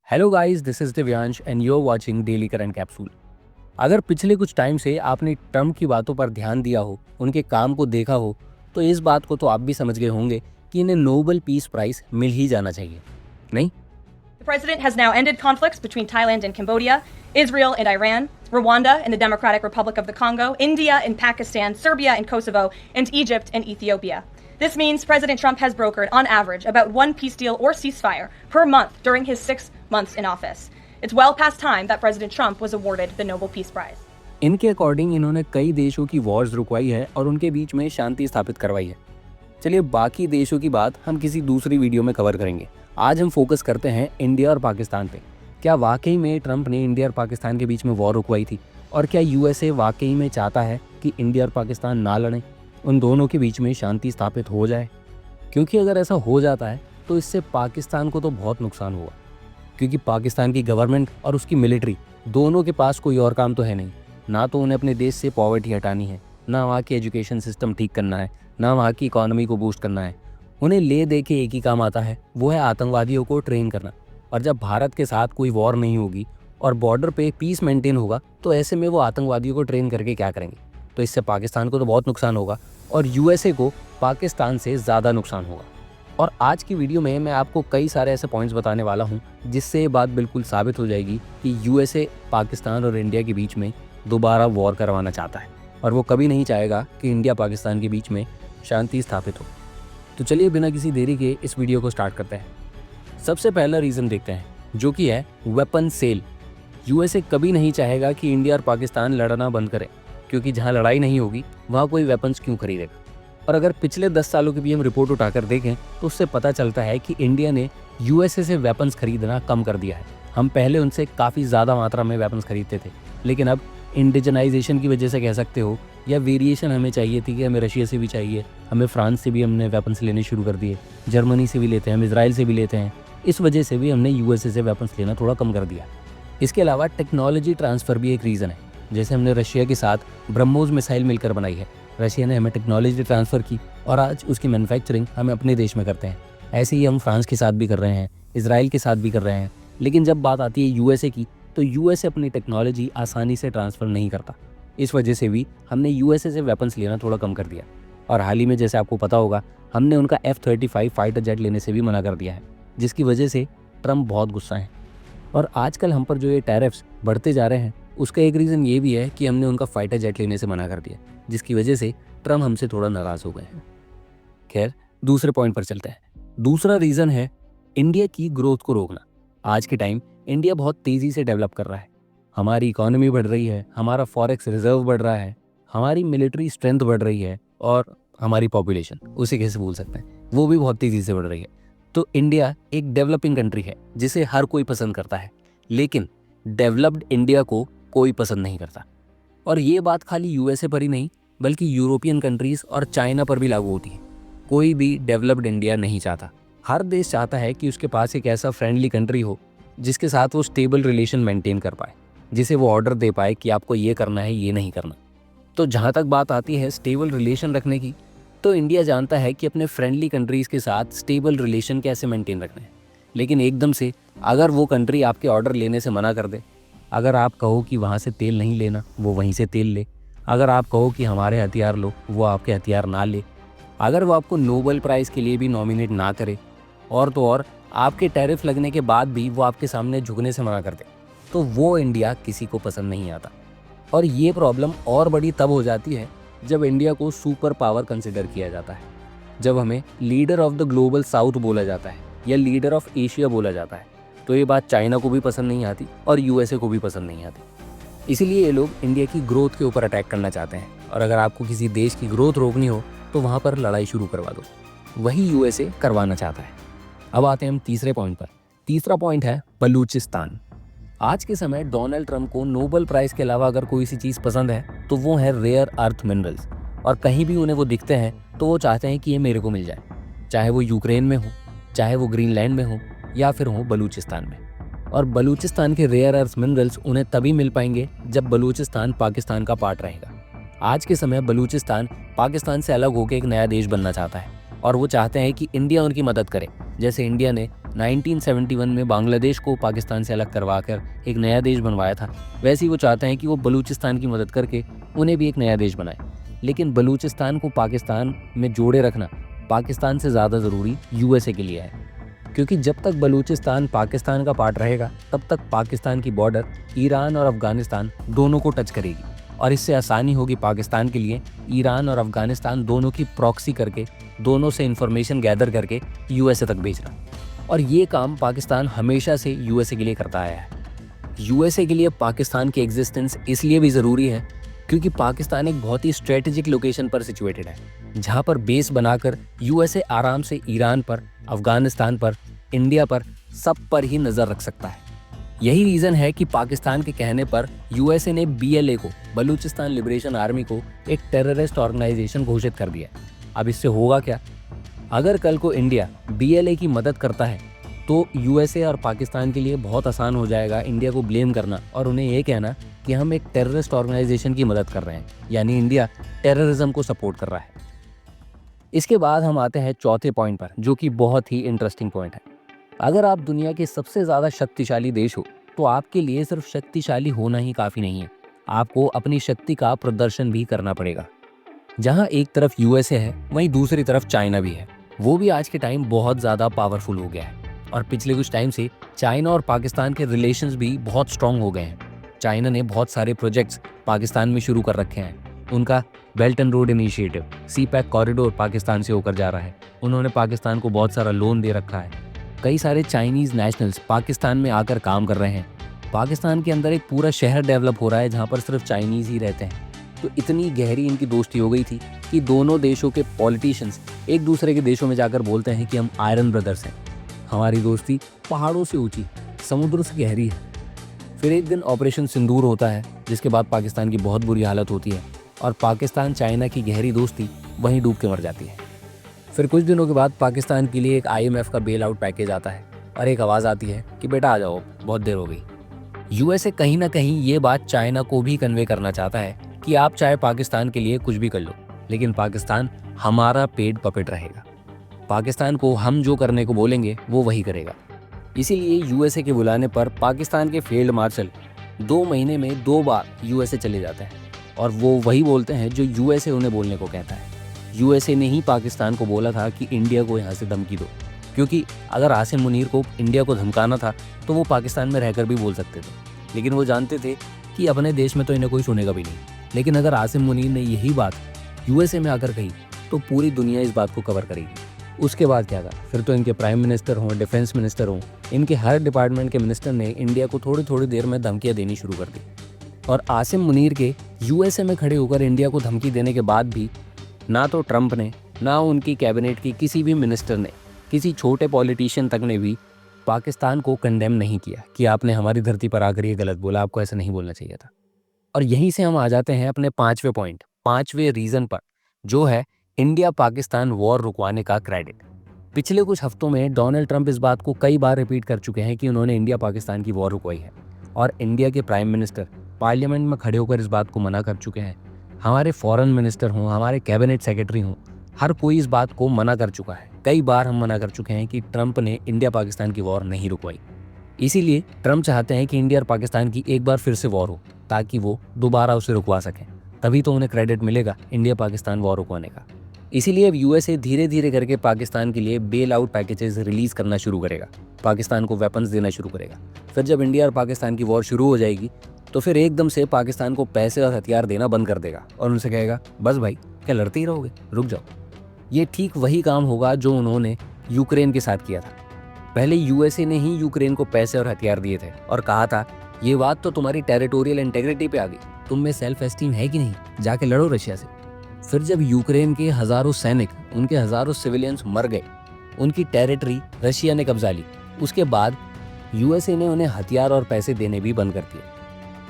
Hello guys, this is Divyansh and you are watching daily current capsule. अगर पिछले कुछ time से आपने ट्रम्प की बातों पर ध्यान दिया हो, उनके काम को देखा हो, तो इस बात को तो आप भी समझ गए होंगे कि इन्हें नोबेल पीस प्राइज मिल ही जाना चाहिए, नहीं? The president has now ended conflicts between Thailand and Cambodia, Israel and Iran, Rwanda and the Democratic Republic of the Congo, India and Pakistan, Serbia and Kosovo, and Egypt and Ethiopia. This means President Trump has brokered, on average, about one peace deal or ceasefire per month during his 6 months in office. It's well past time that President Trump was awarded the Nobel Peace Prize. इनके according इन्होंने कई देशों की Wars रुकवाई है और उनके बीच में शांति स्थापित करवाई है। चलिए, बाकी देशों की बात हम किसी दूसरी वीडियो में कवर करेंगे। आज हम फोकस करते हैं इंडिया और पाकिस्तान पे। क्या वाकई में ट्रंप ने इंडिया और पाकिस्तान के बीच में वॉर रुकवाई थी? और क्या यूएसए वाकई में चाहता है कि इंडिया और पाकिस्तान ना लड़ें, उन दोनों के बीच में शांति स्थापित हो जाए? क्योंकि अगर ऐसा हो जाता है तो इससे पाकिस्तान को तो बहुत नुकसान होगा, क्योंकि पाकिस्तान की गवर्नमेंट और उसकी मिलिट्री दोनों के पास कोई और काम तो है नहीं। ना तो उन्हें अपने देश से पॉवर्टी हटानी है, ना वहाँ की एजुकेशन सिस्टम ठीक करना है, ना वहाँ की इकोनॉमी को बूस्ट करना है। उन्हें ले दे के एक ही काम आता है, वो है आतंकवादियों को ट्रेन करना। और जब भारत के साथ कोई वॉर नहीं होगी और बॉर्डर पे पीस मेंटेन होगा, तो ऐसे में वो आतंकवादियों को ट्रेन करके क्या करेंगे? तो इससे पाकिस्तान को तो बहुत नुकसान होगा और यूएसए को पाकिस्तान से ज़्यादा नुकसान होगा। और आज की वीडियो में मैं आपको कई सारे ऐसे पॉइंट्स बताने वाला हूँ जिससे ये बात बिल्कुल साबित हो जाएगी कि यूएसए पाकिस्तान और इंडिया के बीच में दोबारा वॉर करवाना चाहता है और वो कभी नहीं चाहेगा कि इंडिया पाकिस्तान के बीच में शांति स्थापित हो। तो चलिए, बिना किसी देरी के इस वीडियो को स्टार्ट करते हैं। सबसे पहला रीज़न देखते हैं, जो कि है वेपन सेल। यूएसए कभी नहीं चाहेगा कि इंडिया और पाकिस्तान लड़ना बंद करें, क्योंकि जहाँ लड़ाई नहीं होगी वहाँ कोई वेपन्स क्यों खरीदेगा। और अगर पिछले 10 सालों की भी हम रिपोर्ट उठाकर देखें तो उससे पता चलता है कि इंडिया ने यूएसए से वेपन्स खरीदना कम कर दिया है। हम पहले उनसे काफ़ी ज़्यादा मात्रा में वेपन्स खरीदते थे, लेकिन अब इंडिजनाइजेशन की वजह से कह सकते हो, या वेरिएशन हमें चाहिए थी कि हमें रशिया से भी चाहिए, हमें फ्रांस से भी हमने वेपन्स लेने शुरू कर दिए, जर्मनी से भी लेते हैं, हम इसराइल से भी लेते हैं। इस वजह से भी हमने यूएसए से वेपन्स लेना थोड़ा कम कर दिया। इसके अलावा टेक्नोलॉजी ट्रांसफ़र भी एक रीज़न है। जैसे हमने रशिया के साथ ब्रह्मोस मिसाइल मिलकर बनाई है, रशिया ने हमें टेक्नोलॉजी ट्रांसफ़र की और आज उसकी मैन्युफैक्चरिंग हम अपने देश में करते हैं। ऐसे ही हम फ्रांस के साथ भी कर रहे हैं, इसराइल के साथ भी कर रहे हैं। लेकिन जब बात आती है यूएसए की, तो यूएसए अपनी टेक्नोलॉजी आसानी से ट्रांसफ़र नहीं करता। इस वजह से भी हमने यूएसए से वेपन्स लेना थोड़ा कम कर दिया। और हाल ही में, जैसे आपको पता होगा, हमने उनका F-35 फाइटर जेट लेने से भी मना कर दिया है, जिसकी वजह से ट्रंप बहुत गुस्सा है। और आजकल हम पर जो ये टैरिफ्स बढ़ते जा रहे हैं, उसका एक रीज़न ये भी है कि हमने उनका फाइटर जेट लेने से मना कर दिया, जिसकी वजह से ट्रंप हमसे थोड़ा नाराज़ हो गए हैं। खैर, दूसरे पॉइंट पर चलते हैं। दूसरा रीज़न है इंडिया की ग्रोथ को रोकना। आज के टाइम इंडिया बहुत तेज़ी से डेवलप कर रहा है। हमारी इकोनॉमी बढ़ रही है, हमारा फॉरेक्स रिजर्व बढ़ रहा है, हमारी मिलिट्री स्ट्रेंथ बढ़ रही है और हमारी पॉपुलेशन, उसे कैसे भूल सकते हैं, वो भी बहुत तेज़ी से बढ़ रही है। तो इंडिया एक डेवलपिंग कंट्री है जिसे हर कोई पसंद करता है, लेकिन डेवलप्ड इंडिया को कोई पसंद नहीं करता। और ये बात खाली यूएसए पर ही नहीं, बल्कि यूरोपियन कंट्रीज़ और चाइना पर भी लागू होती है। कोई भी डेवलप्ड इंडिया नहीं चाहता। हर देश चाहता है कि उसके पास एक ऐसा फ्रेंडली कंट्री हो जिसके साथ वो स्टेबल रिलेशन मेंटेन कर पाए, जिसे वो ऑर्डर दे पाए कि आपको ये करना है, ये नहीं करना। तो जहाँ तक बात आती है स्टेबल रिलेशन रखने की, तो इंडिया जानता है कि अपने फ्रेंडली कंट्रीज़ के साथ स्टेबल रिलेशन कैसे मेंटेन रखने हैं। लेकिन एकदम से अगर वो कंट्री आपके ऑर्डर लेने से मना कर दे, अगर आप कहो कि वहाँ से तेल नहीं लेना, वो वहीं से तेल ले, अगर आप कहो कि हमारे हथियार लो, वो आपके हथियार ना ले, अगर वो आपको नोबेल प्राइज़ के लिए भी नॉमिनेट ना करे, और तो और आपके टैरिफ लगने के बाद भी वो आपके सामने झुकने से मना कर दे, तो वो इंडिया किसी को पसंद नहीं आता। और ये प्रॉब्लम और बड़ी तब हो जाती है जब इंडिया को सुपर पावर कंसिडर किया जाता है, जब हमें leader of the global south बोला जाता है या लीडर ऑफ एशिया बोला जाता है। तो ये बात चाइना को भी पसंद नहीं आती और यूएसए को भी पसंद नहीं आती। इसीलिए ये लोग इंडिया की ग्रोथ के ऊपर अटैक करना चाहते हैं। और अगर आपको किसी देश की ग्रोथ रोकनी हो तो वहाँ पर लड़ाई शुरू करवा दो। वही यूएसए करवाना चाहता है। अब आते हैं हम तीसरे पॉइंट पर। तीसरा पॉइंट है बलूचिस्तान। आज के समय डोनाल्ड ट्रंप को नोबेल प्राइज़ के अलावा अगर कोई सी चीज़ पसंद है तो वो है रेयर अर्थ मिनरल्स। और कहीं भी उन्हें वो दिखते हैं तो वो चाहते हैं कि ये मेरे को मिल जाए, चाहे वो यूक्रेन में हो, चाहे वो ग्रीनलैंड में हो, या फिर हो बलूचिस्तान में। और बलूचिस्तान के रेयर अर्थ मिनरल्स उन्हें तभी मिल पाएंगे जब बलूचिस्तान पाकिस्तान का पार्ट रहेगा। आज के समय बलूचिस्तान पाकिस्तान से अलग होकर एक नया देश बनना चाहता है और वो चाहते हैं कि इंडिया उनकी मदद करे, जैसे इंडिया ने 1971 में बांग्लादेश को पाकिस्तान से अलग करवाकर एक नया देश बनवाया था, वैसे ही वो चाहते हैं कि वो बलूचिस्तान की मदद करके उन्हें भी एक नया देश बनाए। लेकिन बलूचिस्तान को पाकिस्तान में जोड़े रखना पाकिस्तान से ज़्यादा ज़रूरी यूएसए के लिए है, क्योंकि जब तक बलूचिस्तान पाकिस्तान का पार्ट रहेगा तब तक पाकिस्तान की बॉर्डर ईरान और अफगानिस्तान दोनों को टच करेगी और इससे आसानी होगी पाकिस्तान के लिए ईरान और अफगानिस्तान दोनों की प्रॉक्सी करके, दोनों से इंफॉर्मेशन गैदर करके यूएसए तक भेजना। और ये काम पाकिस्तान हमेशा से यूएसए के लिए करता आया है। यूएसए के लिए पाकिस्तान की एग्जिस्टेंस इसलिए भी ज़रूरी है क्योंकि पाकिस्तान एक बहुत ही स्ट्रेटेजिक लोकेशन पर सिचुएटेड है, जहाँ पर बेस बनाकर यूएसए आराम से ईरान पर, अफगानिस्तान पर, इंडिया पर, सब पर ही नज़र रख सकता है। यही रीज़न है कि पाकिस्तान के कहने पर यूएसए ने बीएलए को, बलूचिस्तान लिबरेशन आर्मी को, एक टेररिस्ट ऑर्गेनाइजेशन घोषित कर दिया। अब इससे होगा क्या? अगर कल को इंडिया बीएलए की मदद करता है तो यूएसए और पाकिस्तान के लिए बहुत आसान हो जाएगा इंडिया को ब्लेम करना और उन्हें ये कहना कि हम एक टेररिस्ट ऑर्गेनाइजेशन की मदद कर रहे हैं, यानी इंडिया टेररिज्म को सपोर्ट कर रहा है। इसके बाद हम आते हैं चौथे पॉइंट पर, जो कि बहुत ही इंटरेस्टिंग पॉइंट है। अगर आप दुनिया के सबसे ज़्यादा शक्तिशाली देश हो तो आपके लिए सिर्फ शक्तिशाली होना ही काफ़ी नहीं है, आपको अपनी शक्ति का प्रदर्शन भी करना पड़ेगा। जहाँ एक तरफ यूएसए है वहीं दूसरी तरफ चाइना भी है। वो भी आज के टाइम बहुत ज़्यादा पावरफुल हो गया है और पिछले कुछ टाइम से चाइना और पाकिस्तान के रिलेशंस भी बहुत स्ट्रॉन्ग हो गए हैं। चाइना ने बहुत सारे प्रोजेक्ट्स पाकिस्तान में शुरू कर रखे हैं। उनका belt and road initiative, CPEC corridor Pakistan से होकर जा रहा है। उन्होंने पाकिस्तान को बहुत सारा लोन दे रखा है। कई सारे चाइनीज़ नेशनल्स पाकिस्तान में आकर काम कर रहे हैं। पाकिस्तान के अंदर एक पूरा शहर डेवलप हो रहा है जहाँ पर सिर्फ चाइनीज़ ही रहते हैं। तो इतनी गहरी इनकी दोस्ती हो गई थी कि दोनों देशों के पॉलिटिशियंस एक दूसरे के देशों में जाकर बोलते हैं कि हम आयरन ब्रदर्स हैं, हमारी दोस्ती पहाड़ों से ऊंची, समुद्र से गहरी है। फिर एक दिन ऑपरेशन सिंदूर होता है, जिसके बाद पाकिस्तान की बहुत बुरी हालत होती है और पाकिस्तान चाइना की गहरी दोस्ती वहीं डूब के मर जाती है। फिर कुछ दिनों के बाद पाकिस्तान के लिए एक IMF का बेल आउट पैकेज आता है और एक आवाज़ आती है कि बेटा आ जाओ, बहुत देर हो गई। यूएसए कहीं ना कहीं ये बात चाइना को भी कन्वे करना चाहता है कि आप चाहे पाकिस्तान के लिए कुछ भी कर लो, लेकिन पाकिस्तान हमारा पेड पपेट रहेगा। पाकिस्तान को हम जो करने को बोलेंगे वो वही करेगा। इसीलिए यूएसए के बुलाने पर पाकिस्तान के फील्ड मार्शल 2 महीने में 2 बार यूएसए चले जाते हैं और वो वही बोलते हैं जो यूएसए उन्हें बोलने को कहता है। यूएसए ने ही पाकिस्तान को बोला था कि इंडिया को यहाँ से धमकी दो, क्योंकि अगर आसिम मुनीर को इंडिया को धमकाना था तो वो पाकिस्तान में रहकर भी बोल सकते थे, लेकिन वो जानते थे कि अपने देश में तो इन्हें कोई सुनेगा भी नहीं। लेकिन अगर आसिम मुनीर ने यही बात यूएसए में आकर कही तो पूरी दुनिया इस बात को कवर करेगी। उसके बाद क्या था? फिर तो इनके प्राइम मिनिस्टर हों, डिफेंस मिनिस्टर हों, इनके हर डिपार्टमेंट के मिनिस्टर ने इंडिया को थोड़ी थोड़ी देर में धमकियाँ देनी शुरू कर दी। और आसिम मुनीर के यूएसए में खड़े होकर इंडिया को धमकी देने के बाद भी ना तो ट्रंप ने, ना उनकी कैबिनेट की किसी भी मिनिस्टर ने, किसी छोटे पॉलिटिशियन तक ने भी पाकिस्तान को कंडेम नहीं किया कि आपने हमारी धरती पर आकर ये गलत बोला, आपको ऐसा नहीं बोलना चाहिए था। और यहीं से हम आ जाते हैं अपने 5वें पॉइंट, 5वें रीज़न पर, जो है इंडिया पाकिस्तान वॉर रुकवाने का क्रेडिट। पिछले कुछ हफ्तों में डोनाल्ड ट्रंप इस बात को कई बार रिपीट कर चुके हैं कि उन्होंने इंडिया पाकिस्तान की वॉर रुकवाई है और इंडिया के प्राइम मिनिस्टर पार्लियामेंट में खड़े होकर इस बात को मना कर चुके हैं। हमारे फॉरेन मिनिस्टर हों, हमारे कैबिनेट सेक्रेटरी हों, हर कोई इस बात को मना कर चुका है। कई बार हम मना कर चुके हैं कि ट्रंप ने इंडिया पाकिस्तान की वॉर नहीं रुकवाई। इसीलिए ट्रंप चाहते हैं कि इंडिया और पाकिस्तान की एक बार फिर से वॉर हो ताकि वो दोबारा उसे रुकवा सकें, तभी तो उन्हें क्रेडिट मिलेगा इंडिया पाकिस्तान वॉर रुकवाने का। इसीलिए अब यूएसए धीरे धीरे करके पाकिस्तान के लिए बेल आउट पैकेजेस रिलीज करना शुरू करेगा, पाकिस्तान को वेपन्स देना शुरू करेगा। फिर जब इंडिया और पाकिस्तान की वॉर शुरू हो जाएगी तो फिर एकदम से पाकिस्तान को पैसे और हथियार देना बंद कर देगा और उनसे कहेगा बस भाई क्या लड़ते ही रहोगे, रुक जाओ। ये ठीक वही काम होगा जो उन्होंने यूक्रेन के साथ किया था। पहले यूएसए ने ही यूक्रेन को पैसे और हथियार दिए थे और कहा था ये बात तो तुम्हारी टेरिटोरियल इंटेग्रिटी पे आ गई, तुम में सेल्फ एस्टीम है कि नहीं, जाके लड़ो रशिया से। फिर जब यूक्रेन के हजारों सैनिक, उनके हजारों सिविलियंस मर गए, उनकी टेरिटरी रशिया ने कब्जा ली, उसके बाद यूएसए ने उन्हें हथियार और पैसे देने भी बंद कर दिए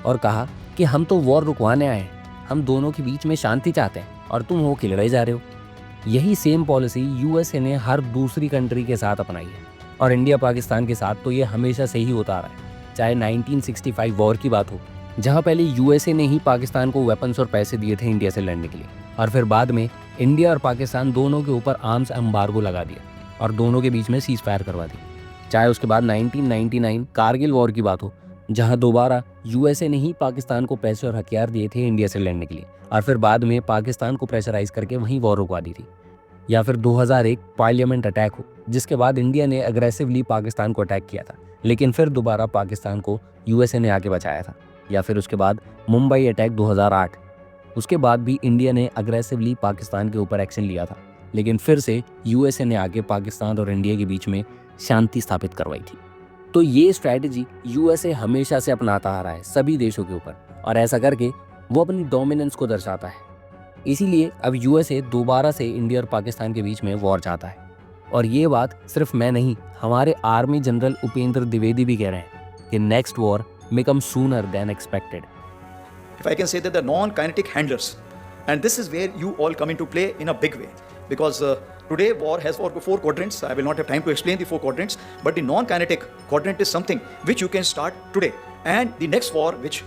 और कहा कि हम तो वॉर रुकवाने आए हैं, हम दोनों के बीच में शांति चाहते हैं और तुम हो कि लड़ाई जा रहे हो। यही सेम पॉलिसी यूएसए ने हर दूसरी कंट्री के साथ अपनाई है और इंडिया पाकिस्तान के साथ तो ये हमेशा से ही होता आ रहा है। चाहे 1965 वॉर की बात हो, जहां पहले यूएसए ने ही पाकिस्तान को वेपन्स और पैसे दिए थे इंडिया से लड़ने के लिए, और फिर बाद में इंडिया और पाकिस्तान दोनों के ऊपर आर्म्स एम्बार्गो लगा दिया और दोनों के बीच में सीज फायर करवा दी। चाहे उसके बाद 1999 कारगिल वॉर की बात हो, जहां दोबारा यूएसए ने ही पाकिस्तान को पैसे और हथियार दिए थे इंडिया से लड़ने के लिए, और फिर बाद में पाकिस्तान को प्रेशराइज करके वहीं वॉर रुकवा दी थी। या फिर 2001 पार्लियामेंट अटैक हो, जिसके बाद इंडिया ने अग्रेसिवली पाकिस्तान को अटैक किया था, लेकिन फिर दोबारा पाकिस्तान को यूएसए ने आके बचाया था। या फिर उसके बाद मुंबई अटैक 2008, उसके बाद भी इंडिया ने अग्रेसिवली पाकिस्तान के ऊपर एक्शन लिया था, लेकिन फिर से यूएसए ने आके पाकिस्तान और इंडिया के बीच में शांति स्थापित करवाई थी। तो ये स्ट्रैटेजी यूएसए हमेशा से अपनाता आ रहा है सभी देशों के ऊपर, और ऐसा करके वो अपनी डोमिनेंस को दर्शाता है। इसीलिए अब यूएसए दोबारा से इंडिया और पाकिस्तान के बीच में वॉर चाहता है। और ये बात सिर्फ मैं नहीं, हमारे आर्मी जनरल उपेंद्र द्विवेदी भी कह रहे हैं कि next war may come sooner than expected. If I can say that the non-kinetic handlers, and this is where you all come into play in a big way, because today war has four quadrants. I will not have time to explain the four quadrants, but the non-kinetic quadrant is something which you can start today. And the next war which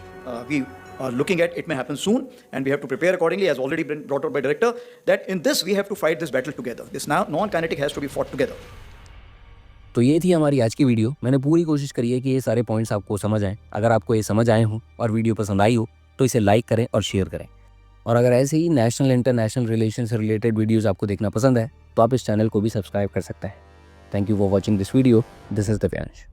we are looking at, it may happen soon, and we have to prepare accordingly, as already been brought out by director, that in this we have to fight this battle together. This now non-kinetic has to be fought together. तो ये थी हमारी आज की video. मैंने पूरी कोशिश करी है कि ये सारे पॉइंट्स आपको समझ आएं। अगर आपको ये समझ आए हों और वीडियो पसंद आई हो तो इसे लाइक करें और शेयर करें। और अगर ऐसे ही नेशनल इंटरनेशनल रिलेशन से रिलेटेड वीडियोस आपको देखना पसंद है तो आप इस चैनल को भी सब्सक्राइब कर सकते हैं। Thank you for watching this video. This is Divyansh.